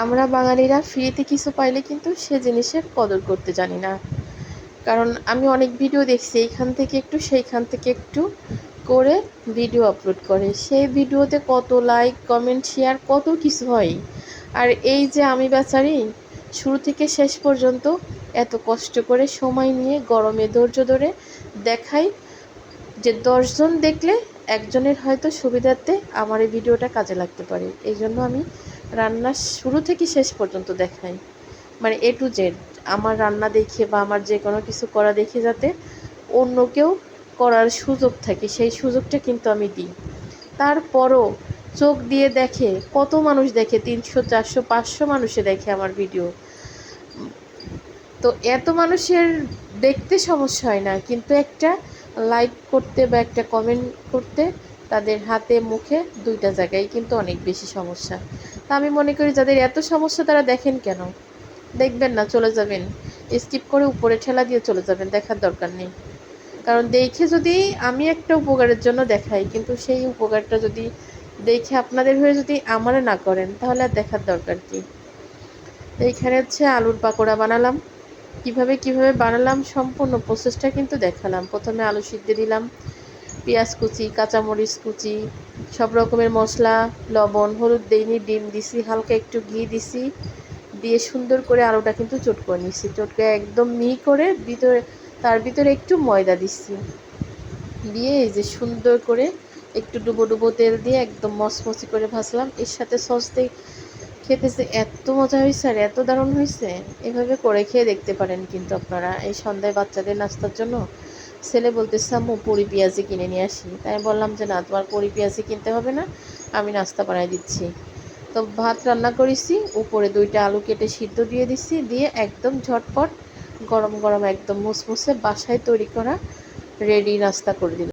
আমরা বাঙালিরা ফ্রিতে কিছু পাইলে কিন্তু সে জিনিসের কদর করতে জানি না। কারণ আমি অনেক ভিডিও দেখছি, এইখান থেকে একটু সেইখান থেকে একটু করে ভিডিও আপলোড করে, সেই ভিডিওতে কত লাইক কমেন্ট শেয়ার কত কিছু হয়। আর এই যে আমি বেচারি শুরু থেকে শেষ পর্যন্ত এত কষ্ট করে সময় নিয়ে গরমে ধৈর্য ধরে দেখাই, যে 10 জন দেখলে একজনের হয়তো সুবিধার্থে আমার এই ভিডিওটা কাজে লাগতে পারে। এই জন্য আমি রান্না শুরু থেকে শেষ পর্যন্ত দেখাই, মানে A to Z। আমার রান্না দেখে বা আমার যে কোনো কিছু করা দেখে যাতে অন্য কেউ করার সুযোগ থাকে, সেই সুযোগটা কিন্তু আমি দিই। তারপরও চোখ দিয়ে দেখে, কত মানুষ দেখে, 300 400 500 মানুষে দেখে আমার ভিডিও। তো এত মানুষের দেখতে সমস্যা হয় না, কিন্তু একটা লাইক করতে বা একটা কমেন্ট করতে তাদের হাতে মুখে দুইটা জায়গায় কিন্তু অনেক বেশি সমস্যা। তা আমি মনে করি যাদের এত সমস্যা তারা দেখেন কেন? দেখবেন না, চলে যাবেন, স্কিপ করে উপরে ঠেলা দিয়ে চলে যাবেন, দেখার দরকার নেই। কারণ দেখে যদি আমি একটা উপকারের জন্য দেখাই, কিন্তু সেই উপকারটা যদি দেখে আপনাদের হয়ে যদি আমারে না করেন, তাহলে আর দেখার দরকার কি? তো এইখানে হচ্ছে আলুর পাকোড়া বানালাম। কিভাবে বানালাম সম্পূর্ণ প্রসেসটা কিন্তু দেখালাম। প্রথমে আলু সিদ্ধ দিলাম, পেঁয়াজ কুচি, কাঁচামরিচ কুচি, সব রকমের মশলা, লবণ, হলুদ দেইনি, ডিম দিছি, হালকা একটু ঘি দিছি, দিয়ে সুন্দর করে আলুটা কিন্তু চট করে নিচ্ছি। চট করে একদম মিহি করে তার ভিতরে একটু ময়দা দিচ্ছি, দিয়ে এই যে সুন্দর করে একটু ডুবো ডুবো তেল দিয়ে একদম মচমচি করে ভাজলাম। এর সাথে সস দিয়ে খেতে যে এত মজা হয়েছে আর এত দারুণ হয়েছে, এভাবে করে খেয়ে দেখতে পারেন কিন্তু আপনারা। এই সন্ধ্যায় বাচ্চাদের নাস্তার জন্য ছেলে বলতেছে আম্মু পুরি পেঁয়াজি কিনে নিয়ে আসি, তাই বললাম যে না, তোমার পুরি পেঁয়াজি কিনতে হবে না, আমি নাস্তা বানাই দিচ্ছি। তো ভাত রান্না করেছি, উপরে 2টা আলু কেটে সিদ্ধ দিয়ে দিচ্ছি, দিয়ে একদম ঝটপট গরম গরম একদম মুসমুসে বাসায় তৈরি করা রেডি নাস্তা করে দিলাম।